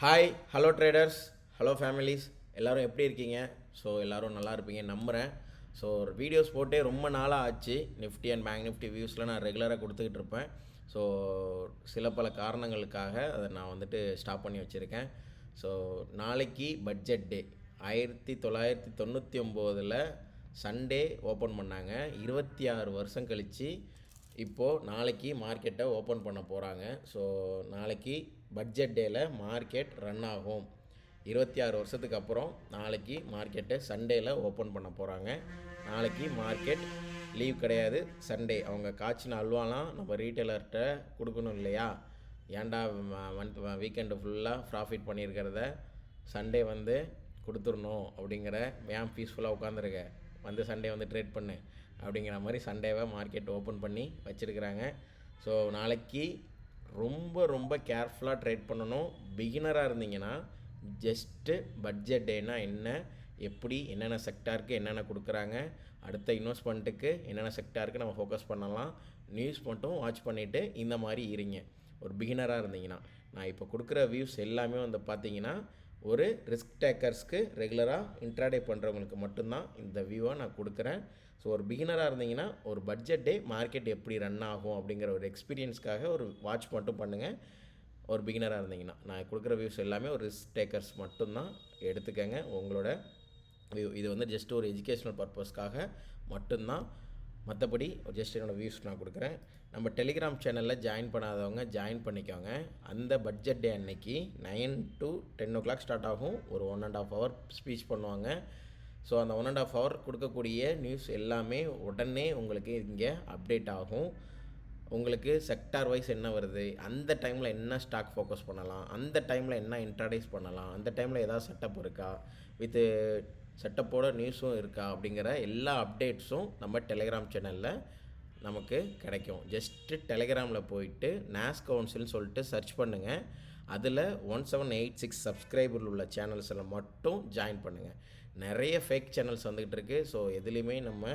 Hi hello traders, hello families, எல்லோரும் எப்படி இருக்கீங்க? ஸோ எல்லோரும் நல்லா இருப்பீங்க நம்புகிறேன். ஸோ ஒரு வீடியோஸ் போட்டே ரொம்ப நாளாக ஆச்சு. நிஃப்டி அண்ட் பேங்க் நிஃப்டி வியூஸில் நான் ரெகுலராக கொடுத்துக்கிட்டு இருப்பேன். ஸோ சில பல காரணங்களுக்காக அதை நான் வந்துட்டு ஸ்டாப் பண்ணி வச்சுருக்கேன். ஸோ நாளைக்கு பட்ஜெட் டே 1999 சண்டே ஓப்பன் பண்ணாங்க. 26 வருஷம் கழித்து இப்போது நாளைக்கு மார்க்கெட்டை ஓப்பன் பண்ண போகிறாங்க. ஸோ நாளைக்கு பட்ஜெட் டேயில் மார்க்கெட் ரன் ஆகும். 26 வருஷத்துக்கு அப்புறம் நாளைக்கு மார்க்கெட்டை சண்டேயில் ஓப்பன் பண்ண போகிறாங்க. நாளைக்கு மார்க்கெட் லீவ் கிடையாது, சண்டே. அவங்க காய்ச்சின அல்வாலாம் நம்ம ரீட்டைலர்கிட்ட கொடுக்கணும் இல்லையா? ஏன்டா வீக்கெண்டு ஃபுல்லாக ப்ராஃபிட் பண்ணியிருக்கிறத சண்டே வந்து கொடுத்துடணும் அப்படிங்கிற, ஏன் பீஸ்ஃபுல்லாக உட்காந்துருக்க, வந்து சண்டே வந்து ட்ரேட் பண்ணு அப்படிங்கிற மாதிரி சண்டேவை மார்க்கெட் ஓப்பன் பண்ணி வச்சுருக்கிறாங்க. ஸோ நாளைக்கு ரொம்ப ரொம்ப கேர்ஃபுல்லாக ட்ரேட் பண்ணணும். பிகினராக இருந்தீங்கன்னா ஜஸ்ட்டு பட்ஜெட் டேனா என்ன, எப்படி, என்னென்ன செக்டாருக்கு என்னென்ன கொடுக்குறாங்க, அடுத்த இன்வெஸ்ட்மெண்ட்டுக்கு என்னென்ன செக்டாருக்கு நம்ம ஃபோக்கஸ் பண்ணலாம், நியூஸ் மட்டும் வாட்ச் பண்ணிவிட்டு இந்த மாதிரி இருங்க. ஒரு பிகினராக இருந்தீங்கன்னா நான் இப்போ கொடுக்குற வியூஸ் எல்லாமே வந்து பார்த்தீங்கன்னா ஒரு ரிஸ்க் டேக்கர்ஸ்க்கு ரெகுலராக இன்ட்ராடே பண்ணுறவங்களுக்கு மட்டும்தான் இந்த வியூவை நான் கொடுக்குறேன். ஸோ ஒரு பிகினராக இருந்தீங்கன்னா ஒரு பட்ஜெட் டே மார்க்கெட் எப்படி ரன் ஆகும் அப்படிங்கிற ஒரு எக்ஸ்பீரியன்ஸ்க்காக ஒரு வாட்ச் மட்டும் பண்ணுங்கள். ஒரு பிகினராக இருந்தீங்கன்னா நான் கொடுக்குற வியூஸ் எல்லாமே ஒரு ரிஸ்க் டேக்கர்ஸ் மட்டும்தான் எடுத்துக்கங்க. உங்களோட வியூ இது வந்து ஜஸ்ட் ஒரு எஜுகேஷ்னல் பர்பஸ்க்காக மட்டும்தான். மற்றபடி ஜஸ்ட் என்னோடய வியூஸ் நான் கொடுக்குறேன். நம்ம டெலிகிராம் சேனலில் ஜாயின் பண்ணாதவங்க ஜாயின் பண்ணிக்கோங்க. அந்த பட்ஜெட் டே அன்னைக்கு 9 to 10 o'clock ஸ்டார்ட் ஆகும். ஒரு 1.5 hour ஸ்பீச் பண்ணுவாங்க. ஸோ அந்த 1.5 hour கொடுக்கக்கூடிய நியூஸ் எல்லாமே உடனே உங்களுக்கு இங்கே அப்டேட் ஆகும். உங்களுக்கு செக்டார் வைஸ் என்ன வருது, அந்த டைமில் என்ன ஸ்டாக் ஃபோக்கஸ் பண்ணலாம், அந்த டைமில் என்ன இன்ட்ரடியூஸ் பண்ணலாம், அந்த டைமில் ஏதாவது செட்டப் இருக்கா, வித்து செட்டப்போட நியூஸும் இருக்கா அப்படிங்கிற எல்லா அப்டேட்ஸும் நம்ம டெலிகிராம் சேனலில் நமக்கு கிடைக்கும். ஜஸ்ட்டு டெலிகிராமில் போயிட்டு நாஸ் கவுன்சில்னு சொல்லிட்டு சர்ச் பண்ணுங்கள். அதில் 1786 சப்ஸ்கிரைபர் உள்ள சேனல்ஸில் மட்டும் ஜாயின் பண்ணுங்கள். நிறைய ஃபேக் சேனல்ஸ் வந்துக்கிட்டு இருக்குது. ஸோ எதுலேயுமே நம்ம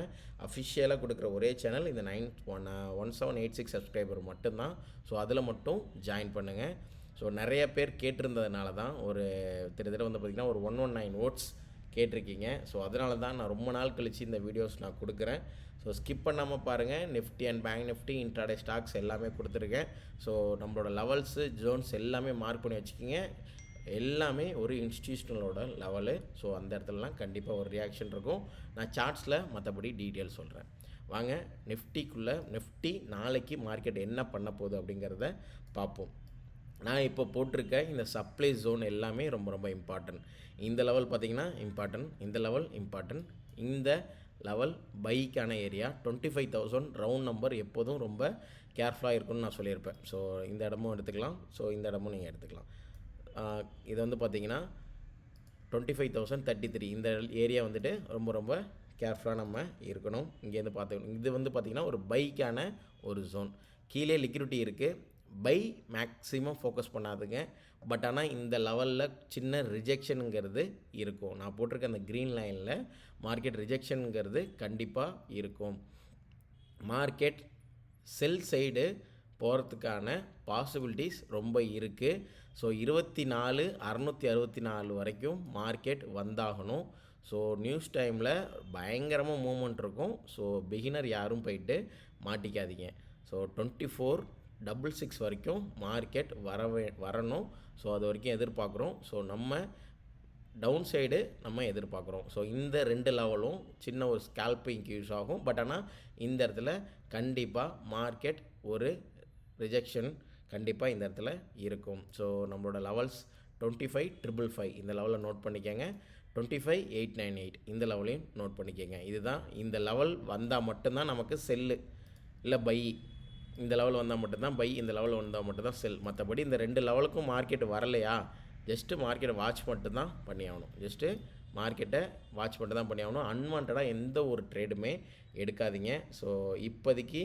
அஃபிஷியலாக கொடுக்குற ஒரே சேனல் இந்த 1786 சப்ஸ்கிரைபர் மட்டும்தான். ஸோ அதில் மட்டும் ஜாயின் பண்ணுங்கள். ஸோ நிறைய பேர் கேட்டிருந்ததுனால தான் ஒரு திரு வந்து பார்த்திங்கன்னா ஒரு 119 votes கேட்டிருக்கீங்க. ஸோ அதனால தான் நான் ரொம்ப நாள் கழித்து இந்த வீடியோஸ் நான் கொடுக்குறேன். ஸோ ஸ்கிப் பண்ணாமல் பாருங்கள். Nifty and bank Nifty intraday stocks எல்லாமே கொடுத்துருக்கேன். ஸோ நம்மளோட லெவல்ஸு ஜோன்ஸ் எல்லாமே மார்க் பண்ணி வச்சுக்கிங்க. எல்லாமே ஒரு இன்ஸ்டியூஷனலோட லெவலு. ஸோ அந்த இடத்துலலாம் கண்டிப்பாக ஒரு ரியாக்ஷன் இருக்கும். நான் சார்ட்ஸில் மற்றபடி டீட்டெயில் சொல்கிறேன். வாங்க நிஃப்டி நாளைக்கு மார்க்கெட் என்ன பண்ண போகுது அப்படிங்கிறத பார்ப்போம். நான் இப்போ போட்டிருக்க இந்த சப்ளை ஜோன் எல்லாமே ரொம்ப ரொம்ப இம்பார்ட்டன்ட். இந்த லெவல் பார்த்திங்கன்னா இம்பார்ட்டன்ட், இந்த லெவல் இம்பார்ட்டன்ட். இந்த லெவல் பைக்கான ஏரியா 25,000 ரவுண்ட் நம்பர் எப்போதும் ரொம்ப கேர்ஃபுல்லாக இருக்கும்னு நான் சொல்லியிருப்பேன். ஸோ இந்த இடமும் எடுத்துக்கலாம், ஸோ இந்த இடமும் நீங்கள் எடுத்துக்கலாம். இது வந்து பார்த்திங்கன்னா 25,033 இந்த ஏரியா வந்துட்டு ரொம்ப ரொம்ப கேர்ஃபுல்லாக நம்ம இருக்கணும். இங்கேருந்து பார்த்துக்கணும். இது வந்து பார்த்திங்கன்னா ஒரு பைக்கான ஒரு ஜோன். கீழே லிக்விடிட்டி இருக்குது. பை மேக்ஸிமம் ஃபோக்கஸ் பண்ணாதுங்க. பட் ஆனால் இந்த லெவலில் சின்ன ரிஜெக்ஷனுங்கிறது இருக்கும். நான் போட்டிருக்க அந்த க்ரீன் லைனில் மார்க்கெட் ரிஜெக்ஷனுங்கிறது கண்டிப்பாக இருக்கும். மார்க்கெட் செல் சைடு போகிறதுக்கான பாசிபிலிட்டிஸ் ரொம்ப இருக்குது. ஸோ 24,664 வரைக்கும் மார்க்கெட் வந்தாகணும். ஸோ நியூஸ் டைமில் பயங்கரமாக மூவ்மெண்ட் இருக்கும். ஸோ பிகினர் யாரும் போயிட்டு மாட்டிக்காதீங்க. ஸோ 24,666 வரைக்கும் மார்க்கெட் வரணும். ஸோ அது வரைக்கும் எதிர்பார்க்குறோம். ஸோ நம்ம டவுன் சைடு நம்ம எதிர்பார்க்குறோம். ஸோ இந்த 2 லெவலும் சின்ன ஒரு ஸ்கேல்பிங்க்கு யூஸ் ஆகும். பட் ஆனால் இந்த இடத்துல கண்டிப்பாக மார்க்கெட் ஒரு ரிஜெக்ஷன் கண்டிப்பாக இந்த இடத்துல இருக்கும். ஸோ நம்மளோட லெவல்ஸ் 25,555 இந்த லெவலில் நோட் பண்ணிக்கோங்க. 25,898 இந்த லெவலையும் நோட் பண்ணிக்கோங்க. இதுதான் இந்த லெவல் வந்தால் மட்டும்தான் நமக்கு செல்லு இல்லை பை. இந்த லெவல் வந்தால் மட்டும்தான் பை, இந்த லெவல் வந்தால் மட்டும்தான் செல். மற்றபடி இந்த 2 லெவலுக்கும் மார்க்கெட் வரலையா, ஜஸ்ட்டு மார்க்கெட்டை வாட்ச் மட்டும் தான் பண்ணி ஆகணும். ஜஸ்ட்டு மார்க்கெட்டை வாட்ச் மட்டும் தான் பண்ணி ஆகணும். அன்வான்டாக எந்த ஒரு ட்ரேடுமே எடுக்காதீங்க. ஸோ இப்போதைக்கு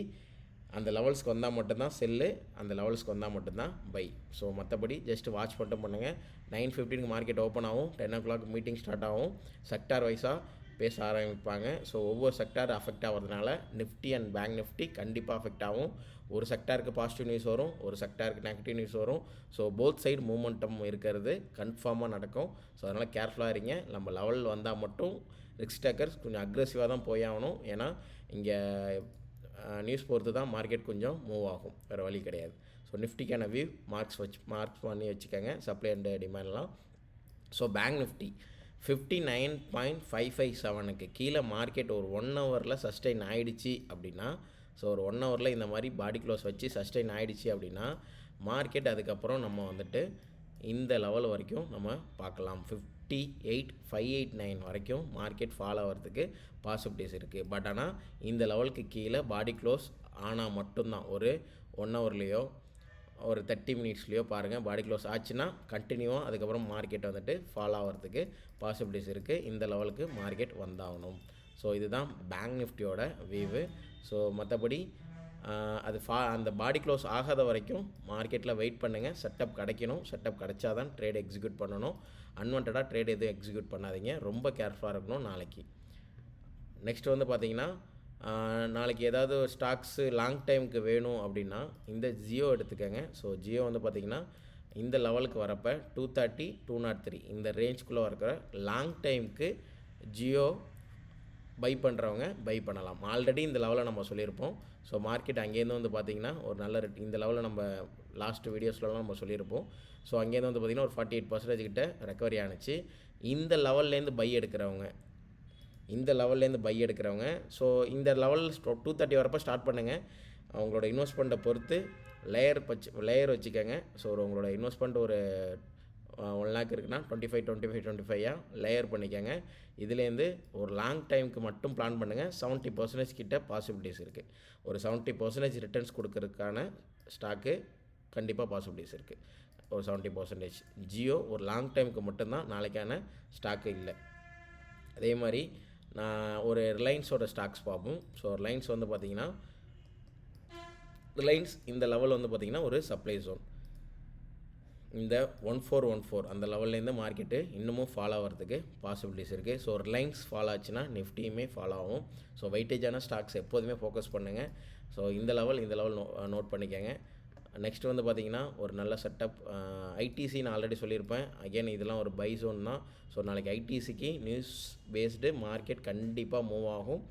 அந்த லெவல்ஸ்க்கு வந்தால் மட்டும்தான் செல்லு, அந்த லெவல்ஸ்க்கு வந்தால் மட்டும்தான் பை. ஸோ மற்றபடி ஜஸ்ட்டு வாட்ச் மட்டும் பண்ணுங்கள். 9:15 மார்க்கெட் ஓப்பன் ஆகும். 10 o'clock மீட்டிங் ஸ்டார்ட் ஆகும். செக்டார் வைஸாக பேச ஆரம்பிப்பாங்க. ஸோ ஒவ்வொரு செக்டார் அஃபெக்ட் ஆகிறதுனால நிஃப்டி அண்ட் பேங்க் நிஃப்டி கண்டிப்பாக அஃபெக்ட் ஆகும். ஒரு செக்டாருக்கு பாசிட்டிவ் நியூஸ் வரும், ஒரு செக்டாருக்கு நெகட்டிவ் நியூஸ் வரும். ஸோ போத் சைடு மூமெண்டம் இருக்கிறது கன்ஃபார்மாக நடக்கும். ஸோ அதனால் கேர்ஃபுல்லாக இருங்க. நம்ம லெவல் வந்தால் மட்டும் ரிஸ்க் டேக்கர்ஸ் கொஞ்சம் அக்ரெசிவாக தான் போய் ஆகணும். ஏன்னா இங்கே நியூஸ் பொறுத்து தான் மார்க்கெட் கொஞ்சம் மூவ் ஆகும், வேறு வழி கிடையாது. ஸோ நிஃப்டிக்கான வியூ மார்க்ஸ் பண்ணி வச்சுக்கோங்க, சப்ளை அண்ட் டிமாண்ட்லாம். ஸோ பேங்க் நிஃப்டி 59.557க்கு கீழே மார்க்கெட் ஒரு 1 ஹவரில் சஸ்டெயின் ஆகிடுச்சு அப்படின்னா, ஸோ ஒரு 1 ஹவரில் இந்த மாதிரி பாடி க்ளோஸ் வச்சு சஸ்டெயின் ஆகிடுச்சு அப்படின்னா மார்க்கெட் அதுக்கப்புறம் நம்ம வந்துட்டு இந்த லெவல் வரைக்கும் நம்ம பார்க்கலாம். 58,589 வரைக்கும் மார்க்கெட் ஃபால் ஆகிறதுக்கு பாசிபிலிட்டிஸ் இருக்குது. பட் ஆனால் இந்த லெவலுக்கு கீழே பாடி க்ளோஸ் ஆனால் மட்டும்தான் ஒரு 1 ஹவர்லேயோ ஒரு 30 மினிட்ஸ்லேயோ பாருங்கள் பாடி க்ளோஸ் ஆச்சுன்னா கண்டினியூவாக அதுக்கப்புறம் மார்க்கெட் வந்துட்டு ஃபால் ஆகிறதுக்கு பாசிபிலிட்டிஸ் இருக்குது. இந்த லெவலுக்கு மார்க்கெட் வந்தாகணும். ஸோ இதுதான் பேங்க் நிஃப்டியோட வியூவு. ஸோ மற்றபடி அது அந்த பாடி க்ளோஸ் ஆகாத வரைக்கும் மார்க்கெட்டில் வெயிட் பண்ணுங்கள். செட்டப் கிடைக்கணும், செட்டப் கிடைச்சா தான் ட்ரேட் எக்ஸிக்யூட் பண்ணணும். அன்வான்டாக ட்ரேட் எதுவும் எக்ஸிக்யூட் பண்ணாதீங்க, ரொம்ப கேர்ஃபுல்லாக இருக்கணும் நாளைக்கு. நெக்ஸ்ட் வந்து பார்த்திங்கன்னா நாளைக்கு ஏதாவது ஸ்டாக்ஸு லாங் டைமுக்கு வேணும் அப்படின்னா இந்த ஜியோ எடுத்துக்கோங்க. ஸோ ஜியோ வந்து பார்த்திங்கன்னா இந்த லெவலுக்கு வரப்போ 230, 203 இந்த ரேஞ்சுக்குள்ளே இருக்கிற லாங் டைமுக்கு ஜியோ பை பண்ணுறவங்க பை பண்ணலாம். ஆல்ரெடி இந்த லெவலில் நம்ம சொல்லியிருப்போம். ஸோ மார்க்கெட் அங்கேருந்து வந்து பார்த்திங்கன்னா ஒரு நல்ல இந்த லெவலில் நம்ம லாஸ்ட் வீடியோஸ்லாம் நம்ம சொல்லியிருப்போம். ஸோ அங்கேருந்து வந்து பார்த்திங்கன்னா ஒரு 48% கிட்ட ரெக்கவரி ஆணுச்சு. இந்த லெவல்லேருந்து பை எடுக்கிறவங்க ஸோ இந்த லெவல் 230 வரப்போ ஸ்டார்ட் பண்ணுங்கள். அவங்களோட இன்வெஸ்ட்மெண்ட்டை பொறுத்து லேயர் வச்சுக்கோங்க. ஸோ உங்களோட இன்வெஸ்ட்மெண்ட் ஒரு 1 lakh இருக்குன்னா 25 லேயர் பண்ணிக்கோங்க. இதுலேருந்து ஒரு லாங் டைமுக்கு மட்டும் பிளான் பண்ணுங்கள். 70% கிட்ட பாசிபிலிட்டிஸ் இருக்குது. ஒரு 70% ரிட்டர்ன்ஸ் கொடுக்கறதுக்கான ஸ்டாக்கு கண்டிப்பாக பாசிபிலிட்டிஸ் இருக்குது. ஒரு 70% ஜியோ ஒரு லாங் டைமுக்கு மட்டும்தான், நாளைக்கான ஸ்டாக்கு இல்லை. அதே மாதிரி நான் ஒரு ரிலையன்ஸோட ஸ்டாக்ஸ் பார்ப்போம். ஸோ ரிலையன்ஸ் வந்து பார்த்திங்கன்னா இந்த லெவல் வந்து பார்த்திங்கன்னா ஒரு சப்ளை ஜோன். இந்த 1414 அந்த லெவல்லேருந்து மார்க்கெட்டு இன்னமும் ஃபாலோ ஆகிறதுக்கு பாசிபிலிட்டிஸ் இருக்குது. ஸோ ரிலையன்ஸ் ஃபாலோ ஆச்சுன்னா நிஃப்டியுமே ஃபாலோ ஆகும். ஸோ வெயிட்டேஜான ஸ்டாக்ஸ் எப்போதுமே ஃபோக்கஸ் பண்ணுங்கள். ஸோ இந்த லெவல் நோட் பண்ணிக்கோங்க. நெக்ஸ்ட் வந்து பார்த்திங்கன்னா ஒரு நல்ல செட்டப் ஐடிசி நான் ஆல்ரெடி சொல்லியிருப்பேன். அகெயின் இதெல்லாம் ஒரு பை ஜோன் தான். ஸோ நாளைக்கு ஐடிசிக்கு நியூஸ் பேஸ்டு மார்க்கெட் கண்டிப்பாக மூவ் ஆகும்.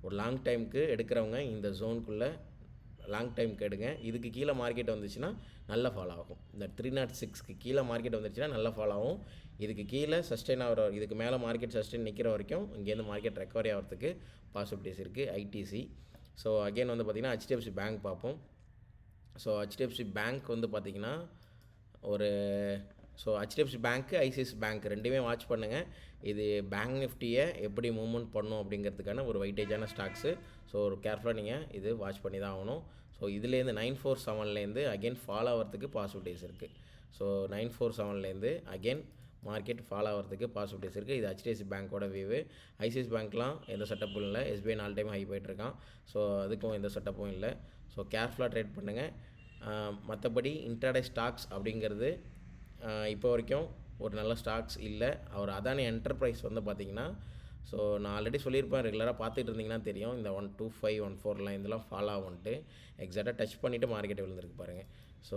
ஒரு லாங் டைமுக்கு எடுக்கிறவங்க இந்த ஜோனுக்குள்ளே லாங் டைமுக்கு எடுங்க. இதுக்கு கீழே மார்க்கெட் வந்துச்சுன்னா நல்லா ஃபாலோ ஆகும். இந்த 306க்கு கீழே மார்க்கெட் வந்துருச்சுன்னா நல்லா ஃபாலோ ஆகும். இதுக்கு கீழே சஸ்டெயின் ஆகிற, இதுக்கு மேலே மார்க்கெட் சஸ்டெயின் நிற்கிற வரைக்கும் இங்கேருந்து மார்க்கெட் ரெக்கவரி ஆகிறதுக்கு பாசிபிலிட்டிஸ் இருக்குது ஐடிசி. ஸோ அகெயின் வந்து பார்த்திங்கன்னா ஹெச்டிஎஃப்சி பேங்க் பார்ப்போம். ஸோ ஹெச்டிஎஃப்சி பேங்க் வந்து பார்த்திங்கன்னா ஹெச்டிஎஃப்சி பேங்க்கு ஐசிஐசி பேங்க் ரெண்டுமே வாட்ச் பண்ணுங்கள். இது பேங்க் நிஃப்டியை எப்படி மூவ்மெண்ட் பண்ணும் அப்படிங்கிறதுக்கான ஒரு வெயிட்டேஜான ஸ்டாக்ஸு. ஸோ ஒரு கேர்ஃபுல்லாக நீங்கள் இது வாட்ச் பண்ணி தான் ஆகணும். ஸோ இதுலேருந்து 947லேருந்து அகெயின் ஃபாலோ ஆகிறதுக்கு பாசிபிலிட்டிஸ் இருக்குது. ஸோ 947லேருந்து அகெயின் மார்க்கெட் ஃபாலோ ஆகிறதுக்கு பாசிபிலிட்டிஸ் இருக்குது. இது ஹெச்டிஎஃப்சி பேங்க்கோட வியூவு. ஐசிஐசி பேங்க்லாம் எந்த செட்டப்பும் இல்லை. எஸ்பிஐ 4 டைம் ஹை போயிட்டுருக்கான். ஸோ அதுக்கும் எந்த செட்டப்பும் இல்லை. ஸோ கேர்ஃபுல்லாக ட்ரேட் பண்ணுங்கள். மற்றபடி இன்ட்ராடே ஸ்டாக்ஸ் அப்படிங்கிறது இப்போ வரைக்கும் ஒரு நல்ல ஸ்டாக்ஸ் இல்லை. அவர் அதானி என்டர்பிரைஸ் வந்து பார்த்திங்கன்னா, ஸோ நான் ஆல்ரெடி சொல்லியிருப்பேன், ரெகுலராக பார்த்துட்டு இருந்தீங்கன்னா தெரியும். இந்த 125, 114 இதெல்லாம் ஃபாலோ ஆகும்ட்டு எக்ஸாக்டாக டச் பண்ணிவிட்டு மார்க்கெட் விழுந்திருக்கு பாருங்கள். ஸோ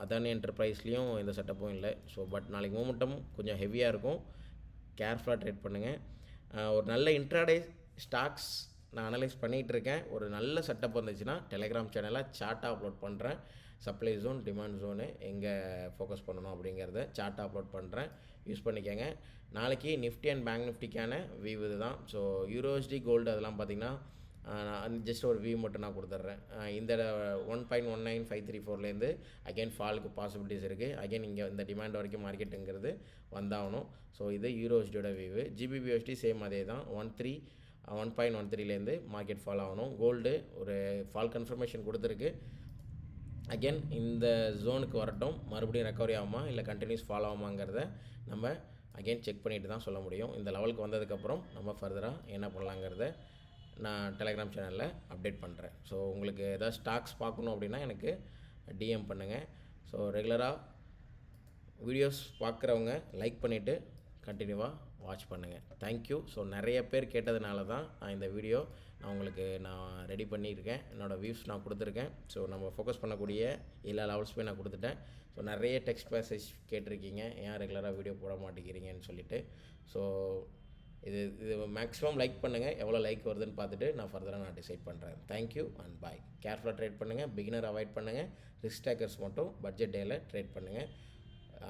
அதானி என்டர்பிரைஸ்லேயும் எந்த செட்டப்பும் இல்லை. ஸோ பட் நாளைக்கு மூமெண்டம் கொஞ்சம் ஹெவியாக இருக்கும். கேர்ஃபுல்லாக ட்ரேட் பண்ணுங்கள். ஒரு நல்ல இன்ட்ராடே ஸ்டாக்ஸ் நான் அனலைஸ் பண்ணிகிட்டு இருக்கேன். ஒரு நல்ல செட்டப் வந்துச்சுன்னா டெலிகிராம் சேனலில் சார்ட்டாக அப்லோட் பண்ணுறேன். சப்ளை ஜோன், டிமாண்ட் ஜோனு எங்கே ஃபோக்கஸ் பண்ணணும் அப்படிங்கிறத சார்ட்டாக அப்லோட் பண்ணுறேன், யூஸ் பண்ணிக்கோங்க. நாளைக்கு நிஃப்டி அண்ட் பேங்க் நிஃப்டிக்கான வியூ இது தான். ஸோ யூரோஸ்டி கோல்டு அதெல்லாம் பார்த்திங்கன்னா நான் ஜஸ்ட் ஒரு வியூ மட்டும் நான் கொடுத்துட்றேன். இந்த 1.19534லேருந்து அகெயின் ஃபாலுக்கு பாசிபிலிட்டிஸ் இருக்குது. அகெயின் இங்கே இந்த டிமாண்ட் வரைக்கும் மார்க்கெட்டுங்கிறது வந்தாகணும். ஸோ இது யூரோஸ்டியோட வியூ. ஜிபிபிஎஸ்டி சேம் அதே தான். 1.13லேருந்து மார்க்கெட் ஃபால் ஆகணும். கோல்டு ஒரு ஃபால் கன்ஃபர்மேஷன் கொடுத்துருக்கு. அகெயின் இந்த ஜோனுக்கு வரட்டும், மறுபடியும் ரெக்கவரி ஆகுமா இல்லை கண்டினியூஸ் ஃபாலோ ஆகுமாங்கிறத நம்ம அகெயின் செக் பண்ணிவிட்டு தான் சொல்ல முடியும். இந்த லெவலுக்கு வந்ததுக்கப்புறம் நம்ம ஃபர்தராக என்ன பண்ணலாங்கிறத நான் டெலிகிராம் சேனலில் அப்டேட் பண்ணுறேன். ஸோ உங்களுக்கு ஏதாவது ஸ்டாக்ஸ் பார்க்கணும் அப்படின்னா எனக்கு டிஎம் பண்ணுங்கள். ஸோ ரெகுலராக வீடியோஸ் பார்க்குறவங்க லைக் பண்ணிவிட்டு கண்டினியூவாக வாட்ச் பண்ணுங்கள். தேங்க்யூ. ஸோ நிறைய பேர் கேட்டதுனால தான் நான் இந்த வீடியோ உங்களுக்கு ரெடி பண்ணியிருக்கேன். என்னோடய வியூஸ் நான் கொடுத்துருக்கேன். ஸோ நம்ம ஃபோக்கஸ் பண்ணக்கூடிய எல்லா லெவல்ஸுமே நான் கொடுத்துட்டேன். ஸோ நிறைய டெக்ஸ்ட் மெசேஜ் கேட்டிருக்கீங்க, ஏன் ரெகுலராக வீடியோ போட மாட்டேங்கிறீங்கன்னு சொல்லிட்டு. ஸோ இது மேக்ஸிமம் லைக் பண்ணுங்கள். எவ்வளோ லைக் வருதுன்னு பார்த்துட்டு நான் ஃபர்தராக நான் டிசைட் பண்ணுறேன். தேங்க்யூ அண்ட் பாய். கேர்ஃபுல்லாக ட்ரேட் பண்ணுங்கள். பிகினர் அவாய்ட் பண்ணுங்கள். ரிஸ்க் டேக்கர்ஸ் மட்டும் பட்ஜெட் டேயில் ட்ரேட் பண்ணுங்கள்.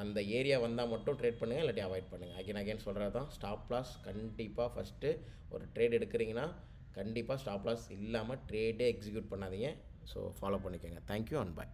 அந்த ஏரியா வந்தால் மட்டும் ட்ரேட் பண்ணுங்கள், இல்லாட்டி அவாய்ட் பண்ணுங்கள். அகைன் சொல்கிறது தான், ஸ்டாப் லாஸ் கண்டிப்பாக ஃபஸ்ட்டு ஒரு ட்ரேட் எடுக்கிறீங்கன்னா கண்டிப்பாக ஸ்டாப் லாஸ் இல்லாமல் ட்ரேடே எக்ஸிக்யூட் பண்ணாதீங்க. ஸோ ஃபாலோ பண்ணிக்கோங்க. Thank you and bye.